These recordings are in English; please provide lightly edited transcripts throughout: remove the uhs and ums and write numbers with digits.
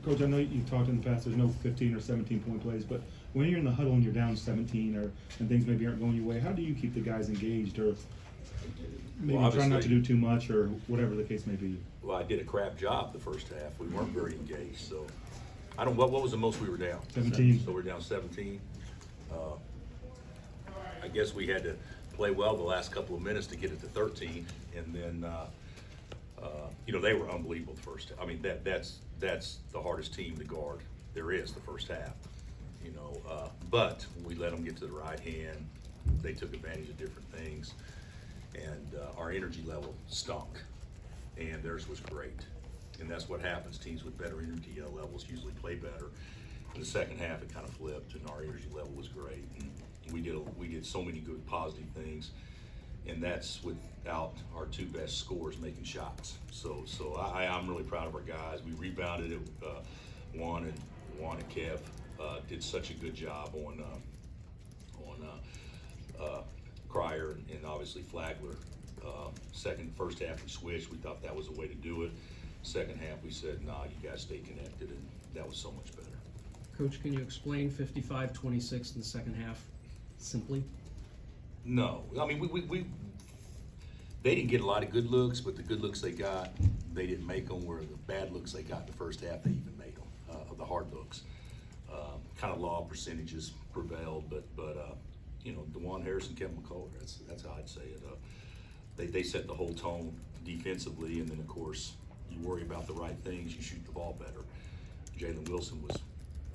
Coach, I know you talked in the past, there's no 15 or 17-point plays, but when you're in the huddle and you're down 17 and things maybe aren't going your way, how do you keep the guys engaged, or maybe try not to do too much, or whatever the case may be? Well, I did a crap job the first half. We weren't very engaged, so I don't. What was the most we were down? 17. So we're down 17. I guess we had to play well the last couple of minutes to get it to 13, and then they were unbelievable the first half. I mean, that's the hardest team to guard there is the first half. But we let them get to the right hand. They took advantage of different things, and our energy level stunk, and theirs was great. And that's what happens. Teams with better energy levels usually play better. In the second half, it kind of flipped, and our energy level was great. And we did so many good positive things, and that's without our two best scorers making shots. So I'm really proud of our guys. We rebounded it. Juan and Kev did such a good job on Cryer and obviously Flagler. First half we switched. We thought that was the way to do it. Second half we said, nah, you guys stay connected, and that was so much better. Coach, can you explain 55-26 in the second half simply? No, I mean they didn't get a lot of good looks, but the good looks they got, they didn't make them. Where the bad looks they got in the first half, they even made them. The hard looks, kind of law percentages prevailed, but DeJuan Harris and Kevin McCullough, that's how I'd say it. They set the whole tone defensively, and then of course you worry about the right things, you shoot the ball better. Jalen Wilson was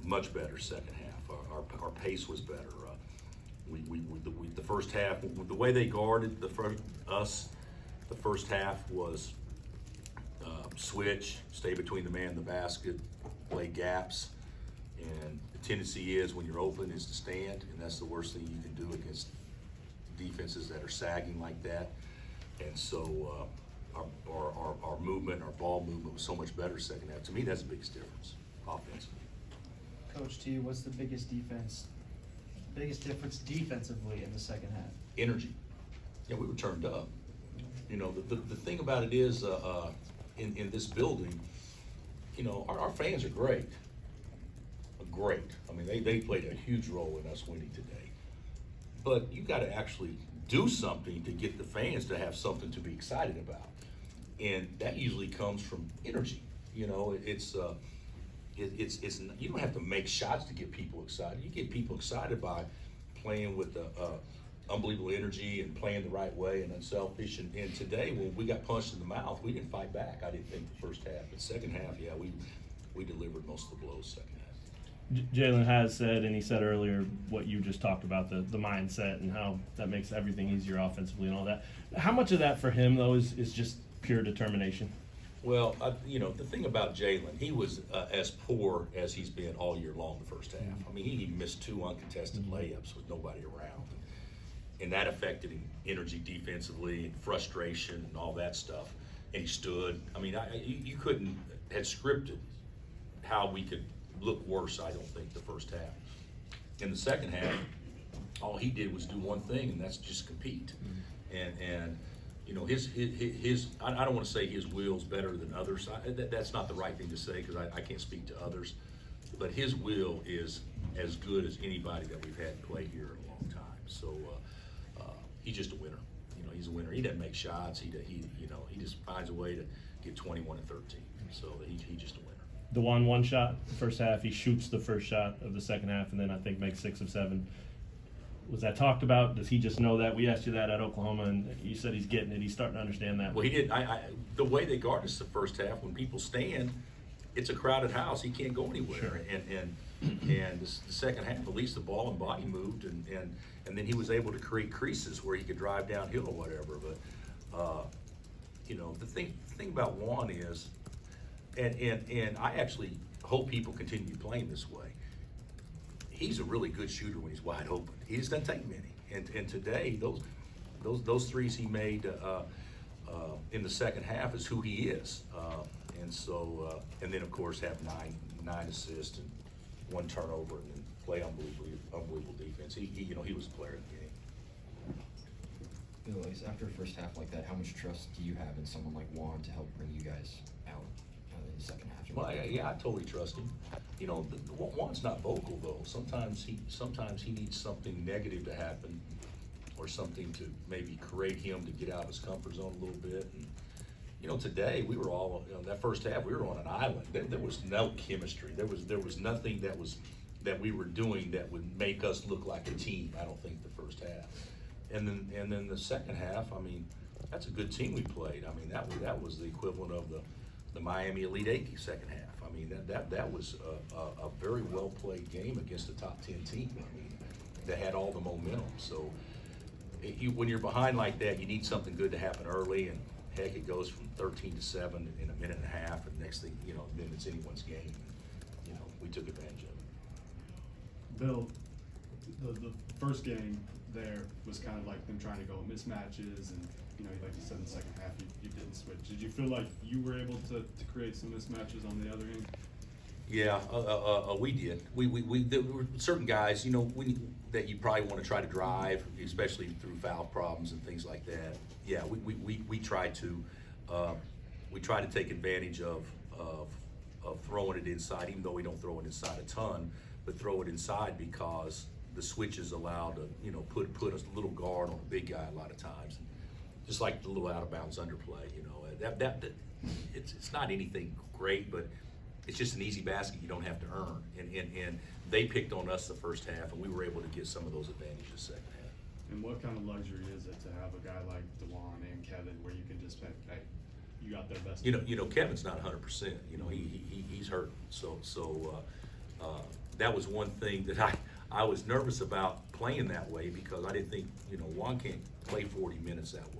much better second half. Our pace was better. The first half, the way they guarded the first half was switch, stay between the man and the basket, play gaps, and the tendency is when you're open is to stand, and that's the worst thing you can do against defenses that are sagging like that. And so our movement, our ball movement was so much better second half. To me, that's the biggest difference offensively. Coach, to you, what's the biggest difference defensively in the second half? Energy. Yeah, we were turned up. The thing about it is, in this building, our fans are great. Great. I mean, they played a huge role in us winning today. But you got to actually do something to get the fans to have something to be excited about, and that usually comes from energy. It's you don't have to make shots to get people excited. You get people excited by playing with unbelievable energy and playing the right way and unselfish. And today, when we got punched in the mouth, we didn't fight back. I didn't think the first half, but second half, yeah, we delivered most of the blows second half. Jalen has said, and he said earlier what you just talked about, the mindset and how that makes everything easier offensively and all that. How much of that for him, though, is just pure determination? Well, the thing about Jalen, he was as poor as he's been all year long the first half. I mean, he missed 2 uncontested layups with nobody around. And that affected him energy defensively and frustration and all that stuff. And he stood. I mean, you couldn't have scripted how we could look worse, I don't think, the first half. In the second half, all he did was do one thing, and that's just compete. And his I don't want to say his will's better than others. That's not the right thing to say because I can't speak to others. But his will is as good as anybody that we've had play here in a long time. So he's just a winner. He's a winner. He doesn't make shots. He just finds a way to get 21 and 13. So he's just a winner. DeJuan one shot the first half. He shoots the first shot of the second half, and then I think makes 6 of 7. Was that talked about? Does he just know that? We asked you that at Oklahoma, and you said he's getting it. He's starting to understand that. Well, he did. The way they guard us the first half, when people stand, it's a crowded house. He can't go anywhere. Sure. And the second half, at least the ball and body moved, and then he was able to create creases where he could drive downhill or whatever. But the thing about Juan is, and I actually hope people continue playing this way. He's a really good shooter when he's wide open. He just doesn't take many. And today, those threes he made in the second half is who he is. And then of course have nine assists and 1 turnover, and then play unbelievable defense. He was a player in the game. After a first half like that, how much trust do you have in someone like Juan to help bring you guys out? second half. Well, yeah, I totally trust him. You know, Juan's not vocal though. Sometimes he needs something negative to happen, or something to maybe create him to get out of his comfort zone a little bit. And you know, today we were all, you know, that first half we were on an island. There was no chemistry. There was nothing that we were doing that would make us look like a team. I don't think the first half. And then the second half, I mean, that's a good team we played. I mean, that was the equivalent of the Miami Elite Eight second half. I mean, that was a very well played game against a top 10 team. I mean, that had all the momentum. So when you're behind like that, you need something good to happen early, and heck, it goes from 13-7 in a minute and a half, and next thing, you know, then it's anyone's game. You know, we took advantage of it. Bill, the first game there was kind of like them trying to go mismatches, and you know, like you said in the second half, you didn't switch. Did you feel like you were able to create some mismatches on the other end? Yeah, we did. There were certain guys, you know, that you probably want to try to drive, especially through foul problems and things like that. Yeah, we try to take advantage of throwing it inside, even though we don't throw it inside a ton, but throw it inside because the switches allow to, you know, put a little guard on a big guy a lot of times, just like the little out of bounds underplay. You know, that it's not anything great, but it's just an easy basket you don't have to earn. And they picked on us the first half, and we were able to get some of those advantages second half. And what kind of luxury is it to have a guy like DeJuan and Kevin, where you can just say, hey, you got their best? You know, Kevin's not 100%. You know, he's hurt. So that was one thing that I was nervous about playing that way, because I didn't think, you know, Juan can't play 40 minutes that way.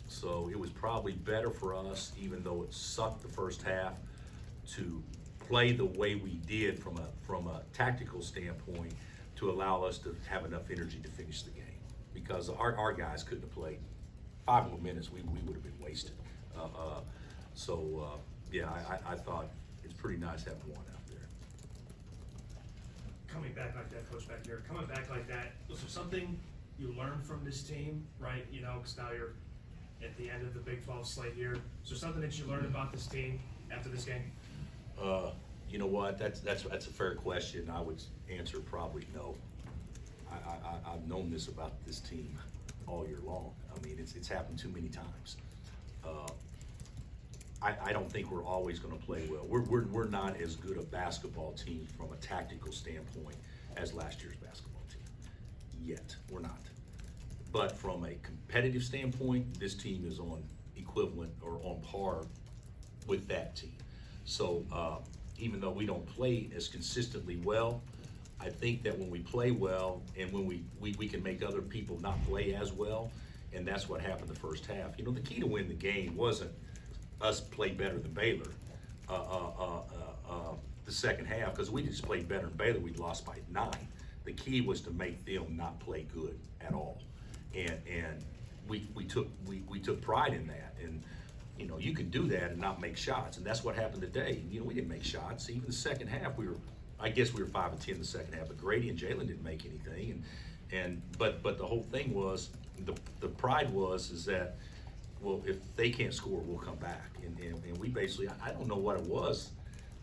So it was probably better for us, even though it sucked the first half, to play the way we did from a tactical standpoint, to allow us to have enough energy to finish the game. Because our guys couldn't have played 5 more minutes, we would have been wasted. Yeah, I thought it's pretty nice having Juan out there. Coming back like that, Coach, back here, coming back like that, was there something you learned from this team, right? You know, because now you're at the end of the Big 12 slate here. Is there something that you learned about this team after this game? You know what? That's a fair question. I would answer probably no. I've known this about this team all year long. I mean, it's happened too many times. I don't think we're always going to play well. We're not as good a basketball team from a tactical standpoint as last year's basketball team. Yet, we're not. But from a competitive standpoint, this team is on equivalent or on par with that team. So even though we don't play as consistently well, I think that when we play well and when we can make other people not play as well, and that's what happened the first half. You know, the key to win the game wasn't us play better than Baylor the second half, because we just played better than Baylor. We'd lost by 9. The key was to make them not play good at all. And we took pride in that. And you know, you can do that and not make shots, and that's what happened today. You know, we didn't make shots. Even the second half, I guess we were 5 of 10 the second half, but Grady and Jalen didn't make anything. But the whole thing was, the pride is that, well, if they can't score, we'll come back. And we basically, I don't know what it was.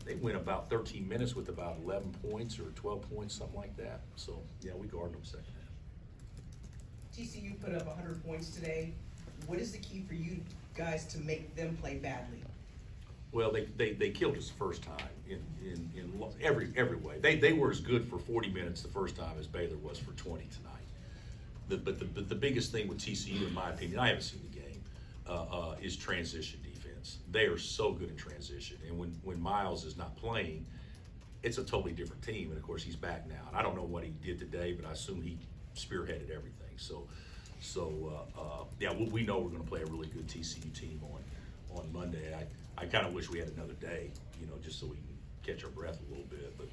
They went about 13 minutes with about 11 points or 12 points, something like that. So yeah, we guarded them second half. TCU put up 100 points today. What is the key for you guys to make them play badly? Well, they killed us the first time in every way. They were as good for 40 minutes the first time as Baylor was for 20 tonight. But the biggest thing with TCU, in my opinion, I haven't seen the game, is transition defense. They are so good in transition, and when Miles is not playing, it's a totally different team. And of course, he's back now. And I don't know what he did today, but I assume he spearheaded everything. So yeah, we know we're going to play a really good TCU team on Monday. I kind of wish we had another day, you know, just so we can catch our breath a little bit. But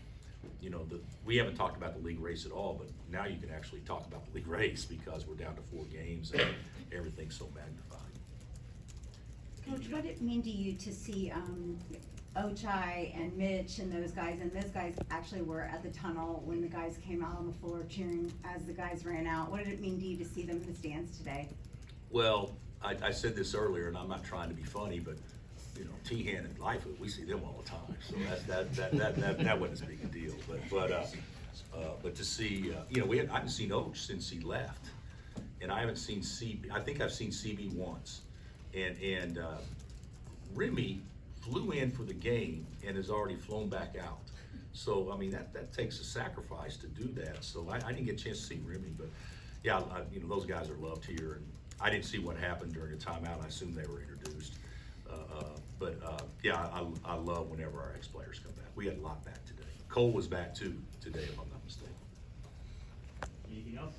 you know, we haven't talked about the league race at all, but now you can actually talk about the league race because we're down to 4 games and everything's so magnified. Coach, what did it mean to you to see Ochai and Mitch and those guys actually were at the tunnel when the guys came out on the floor cheering as the guys ran out? What did it mean to you to see them in the stands today? Well, I said this earlier, and I'm not trying to be funny, but you know, T-Han and Lightfoot, we see them all the time, so that wasn't as big a deal, but to see, you know, I haven't seen Oach since he left, and I haven't seen CB, I think I've seen CB once, and Remy flew in for the game and has already flown back out. So, I mean, that takes a sacrifice to do that. So I didn't get a chance to see Remy, but yeah, you know, those guys are loved here. And I didn't see what happened during the timeout. I assume they were introduced. Yeah, I love whenever our ex-players come back. We had a lot back today. Cole was back too today, if I'm not mistaken. Anything else?